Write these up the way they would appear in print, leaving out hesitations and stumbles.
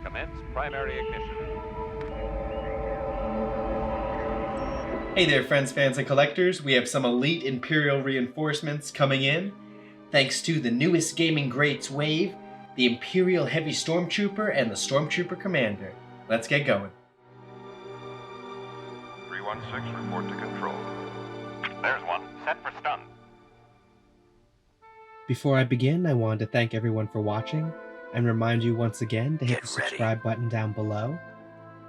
Commence primary ignition. Hey there, friends, fans, and collectors. We have some elite Imperial reinforcements coming in, thanks to the newest gaming greats wave, the Imperial Heavy Stormtrooper and the Stormtrooper Commander. Let's get going. 316, report to control. There's one. Set for stun. Before I begin, I wanted to thank everyone for watching, and remind you once again to hit the subscribe button down below.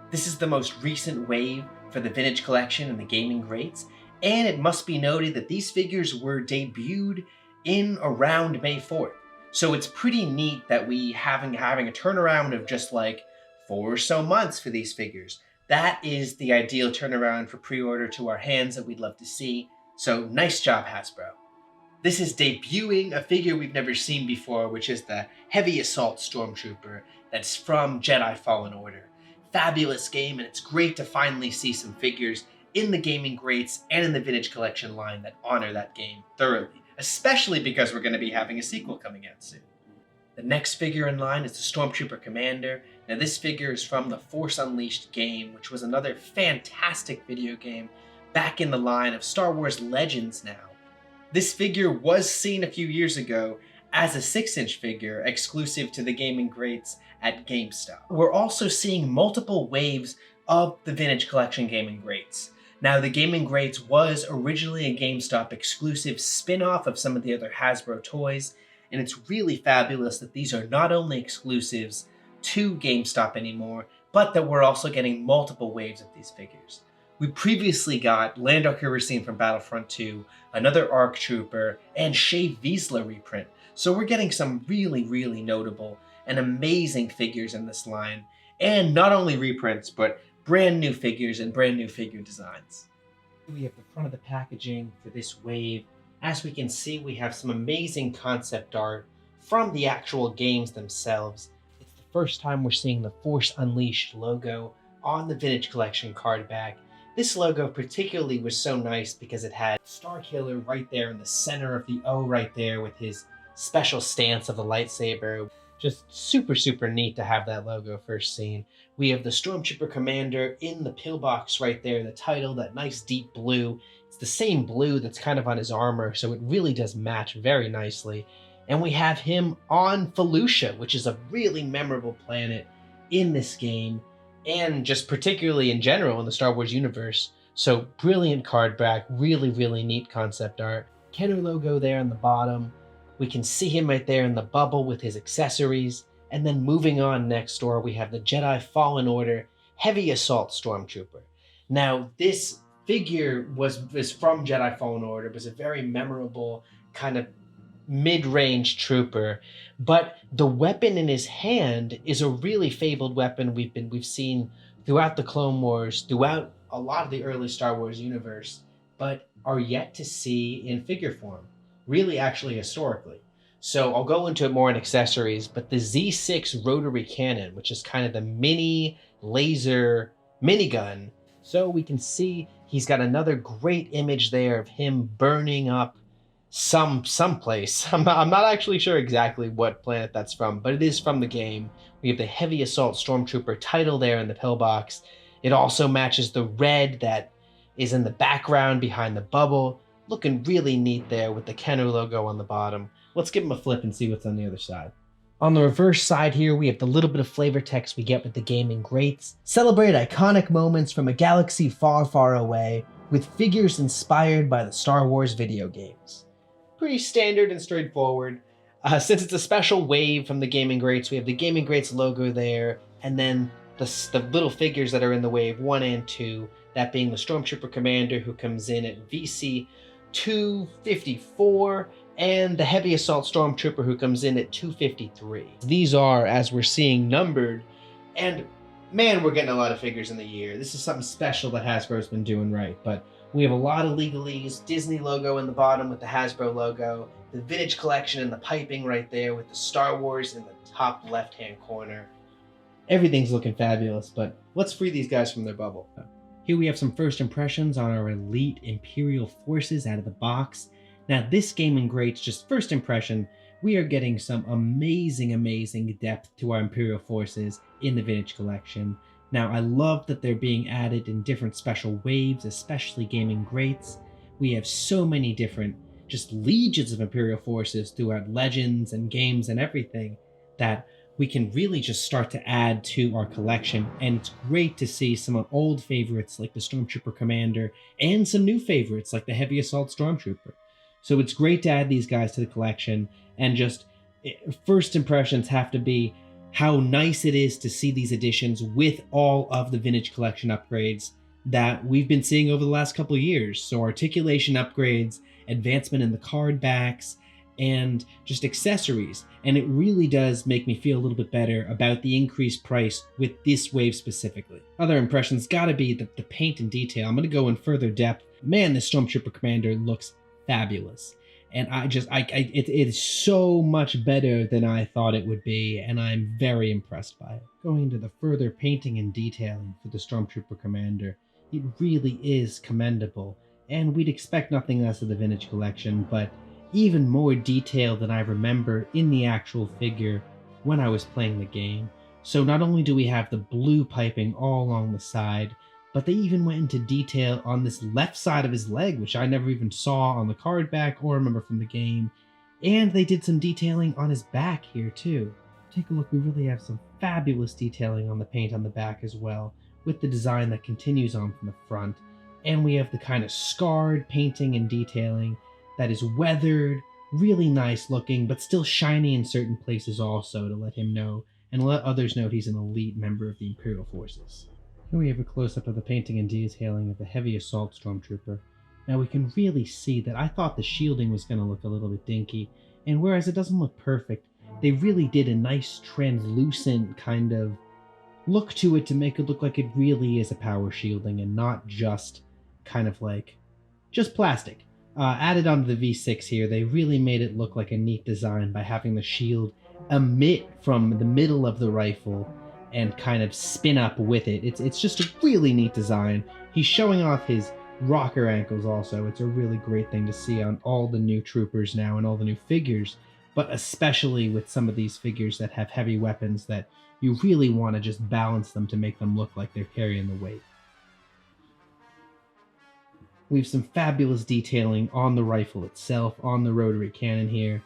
This is the most recent wave for the Vintage Collection and the Gaming Greats, and it must be noted that these figures were debuted in around May 4th. So it's pretty neat that we having a turnaround of just like 4 or so months for these figures. That is the ideal turnaround for pre-order to our hands that we'd love to see. So nice job, Hasbro. This is debuting a figure we've never seen before, which is the Heavy Assault Stormtrooper that's from Jedi Fallen Order. Fabulous game, and it's great to finally see some figures in the Gaming Greats and in the Vintage Collection line that honor that game thoroughly, especially because we're going to be having a sequel coming out soon. The next figure in line is the Stormtrooper Commander. Now this figure is from the Force Unleashed game, which was another fantastic video game back in the line of Star Wars Legends now. This figure was seen a few years ago as a 6-inch figure exclusive to the Gaming Greats at GameStop. We're also seeing multiple waves of the Vintage Collection Gaming Greats. Now, the Gaming Greats was originally a GameStop exclusive spin-off of some of the other Hasbro toys, and it's really fabulous that these are not only exclusives to GameStop anymore, but that we're also getting multiple waves of these figures. We previously got Lando Calrissian from Battlefront 2, another ARC Trooper, and Shae Vizsla reprint. So we're getting some really, really notable and amazing figures in this line. And not only reprints, but brand new figures and brand new figure designs. We have the front of the packaging for this wave. As we can see, we have some amazing concept art from the actual games themselves. It's the first time we're seeing the Force Unleashed logo on the Vintage Collection card back. This logo particularly was so nice because it had Starkiller right there in the center of the O right there with his special stance of the lightsaber. Just super, super neat to have that logo first seen. We have the Stormtrooper Commander in the pillbox right there, the title, that nice deep blue. It's the same blue that's kind of on his armor, so it really does match very nicely. And we have him on Felucia, which is a really memorable planet in this game, and just particularly in general in the Star Wars universe. So brilliant card back, really, really neat concept art. Kenner logo there on the bottom. We can see him right there in the bubble with his accessories. And then moving on next door, we have the Jedi Fallen Order Heavy Assault Stormtrooper. Now, this figure was from Jedi Fallen Order. It was a very memorable kind of mid-range trooper, but the weapon in his hand is a really fabled weapon we've seen throughout the Clone Wars, throughout a lot of the early Star Wars universe, but are yet to see in figure form, really actually historically. So I'll go into it more in accessories, but the Z6 rotary cannon, which is kind of the mini laser minigun, so we can see he's got another great image there of him burning up someplace. I'm not actually sure exactly what planet that's from, but it is from the game. We have the Heavy Assault Stormtrooper title there in the pillbox. It also matches the red that is in the background behind the bubble. Looking really neat there with the Kenner logo on the bottom. Let's give him a flip and see what's on the other side. On the reverse side here, we have the little bit of flavor text we get with the Gaming Greats. Celebrate iconic moments from a galaxy far, far away with figures inspired by the Star Wars video games. Pretty standard and straightforward. Since it's a special wave from the Gaming Greats, we have the Gaming Greats logo there, and then the little figures that are in the wave 1 and 2, that being the Stormtrooper Commander, who comes in at VC 254, and the Heavy Assault Stormtrooper, who comes in at 253. These are, as we're seeing, numbered, and man, we're getting a lot of figures in the year. This is something special that Hasbro's been doing right, but we have a lot of legalese, Disney logo in the bottom with the Hasbro logo, the Vintage Collection in the piping right there with the Star Wars in the top left-hand corner. Everything's looking fabulous, but let's free these guys from their bubble. Here we have some first impressions on our elite Imperial forces out of the box. Now this Gaming Greats, just first impression, we are getting some amazing depth to our Imperial forces in the Vintage Collection. Now, I love that they're being added in different special waves, especially gaming greats. We have so many different, just legions of Imperial forces throughout legends and games and everything that we can really just start to add to our collection. And it's great to see some old favorites like the Stormtrooper Commander and some new favorites like the Heavy Assault Stormtrooper. So it's great to add these guys to the collection, and just first impressions have to be how nice it is to see these additions with all of the Vintage Collection upgrades that we've been seeing over the last couple of years. So articulation upgrades, advancement in the card backs, and just accessories. And it really does make me feel a little bit better about the increased price with this wave specifically. Other impressions gotta be the paint and detail. I'm gonna go in further depth. Man, this Stormtrooper Commander looks fabulous. And it is so much better than I thought it would be, and I'm very impressed by it. Going into the further painting and detailing for the Stormtrooper Commander, it really is commendable, and we'd expect nothing less of the Vintage Collection, but even more detail than I remember in the actual figure when I was playing the game. So not only do we have the blue piping all along the side, but they even went into detail on this left side of his leg, which I never even saw on the card back or remember from the game. And they did some detailing on his back here too. Take a look, we really have some fabulous detailing on the paint on the back as well, with the design that continues on from the front. And we have the kind of scarred painting and detailing that is weathered, really nice looking, but still shiny in certain places also, to let him know and let others know he's an elite member of the Imperial forces. Here we have a close-up of the painting and detailing of the Heavy Assault Stormtrooper. Now we can really see that I thought the shielding was going to look a little bit dinky, and whereas it doesn't look perfect, they really did a nice translucent kind of look to it to make it look like it really is a power shielding and not just kind of like just plastic. Added onto the V6 here, they really made it look like a neat design by having the shield emit from the middle of the rifle and kind of spin up with it. It's just a really neat design. He's showing off his rocker ankles also. It's a really great thing to see on all the new troopers now and all the new figures, but especially with some of these figures that have heavy weapons that you really want to just balance them to make them look like they're carrying the weight. We have some fabulous detailing on the rifle itself, on the rotary cannon here.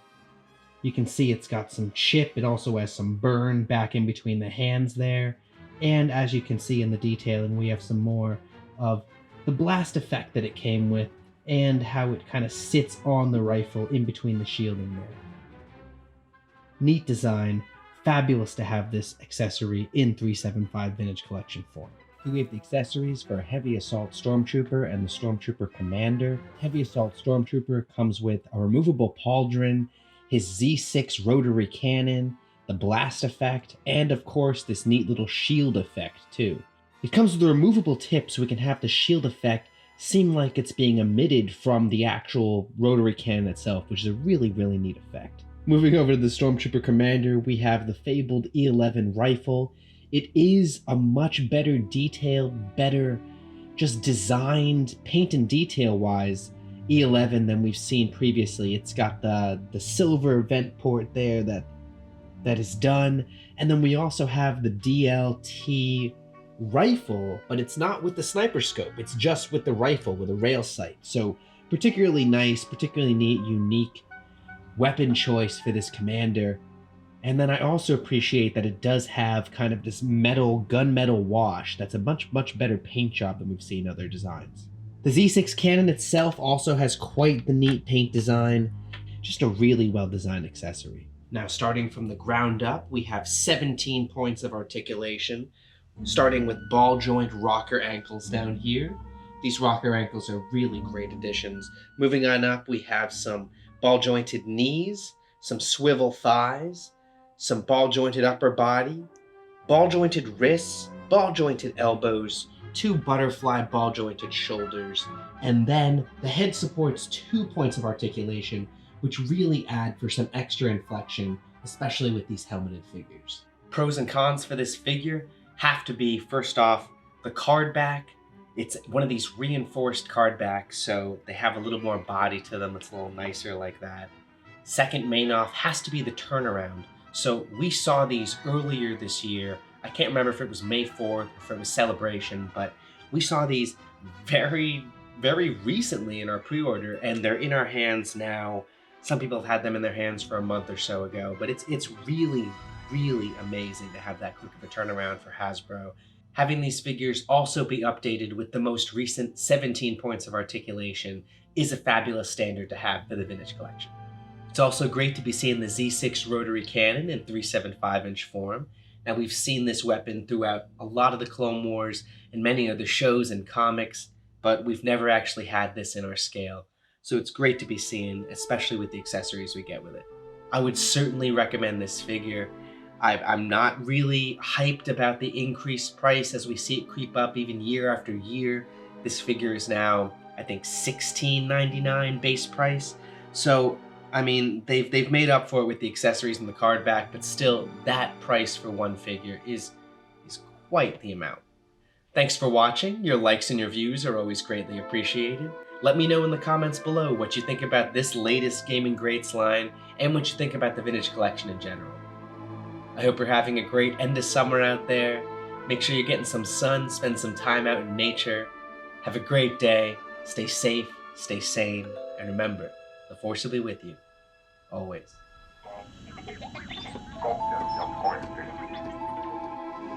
You can see it's got some chip. It also has some burn back in between the hands there. And as you can see in the detailing, we have some more of the blast effect that it came with and how it kind of sits on the rifle in between the shielding there. Neat design. Fabulous to have this accessory in 375 Vintage Collection form. Here we have the accessories for Heavy Assault Stormtrooper and the Stormtrooper Commander. Heavy Assault Stormtrooper comes with a removable pauldron, his Z6 rotary cannon, the blast effect, and of course this neat little shield effect too. It comes with a removable tip so we can have the shield effect seem like it's being emitted from the actual rotary cannon itself, which is a really neat effect. Moving over to the Stormtrooper Commander, we have the fabled E11 rifle. It is a much better detailed, better just designed, paint and detail wise, E11 than we've seen previously. It's got the silver vent port there that is done. And then we also have the DLT rifle, but it's not with the sniper scope. It's just with the rifle with a rail sight. So particularly nice, particularly neat, unique weapon choice for this commander. And then I also appreciate that it does have kind of this metal, gunmetal wash. That's a much better paint job than we've seen in other designs. The Z6 cannon itself also has quite the neat paint design. Just a really well-designed accessory. Now, starting from the ground up, we have 17 points of articulation, starting with ball joint rocker ankles down here. These rocker ankles are really great additions. Moving on up, we have some ball jointed knees, some swivel thighs, some ball jointed upper body, ball jointed wrists, ball jointed elbows, 2 butterfly ball jointed shoulders, and then the head supports 2 points of articulation, which really add for some extra inflection, especially with these helmeted figures. Pros and cons for this figure have to be, first off, the card back. It's one of these reinforced card backs, so they have a little more body to them. It's a little nicer like that. second main off has to be the turnaround. So we saw these earlier this year. I can't remember if it was May 4th or if it was Celebration, but we saw these very, very recently in our pre-order, and they're in our hands now. Some people have had them in their hands for a month or so ago, but it's really, really amazing to have that quick of a turnaround for Hasbro. Having these figures also be updated with the most recent 17 points of articulation is a fabulous standard to have for the Vintage Collection. It's also great to be seeing the Z6 rotary cannon in 375-inch form. Now, we've seen this weapon throughout a lot of the Clone Wars and many other shows and comics, but we've never actually had this in our scale. So it's great to be seeing, especially with the accessories we get with it. I would certainly recommend this figure. I'm not really hyped about the increased price as we see it creep up even year after year. This figure is now, I think, $16.99 base price. So, I mean, they've made up for it with the accessories and the card back, but still, that price for one figure is quite the amount. Thanks for watching. Your likes and your views are always greatly appreciated. Let me know in the comments below what you think about this latest Gaming Greats line and what you think about the Vintage Collection in general. I hope you're having a great end of summer out there. Make sure you're getting some sun, spend some time out in nature. Have a great day. Stay safe, stay sane, and remember, the Force will be with you, always.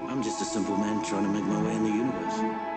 I'm just a simple man trying to make my way in the universe.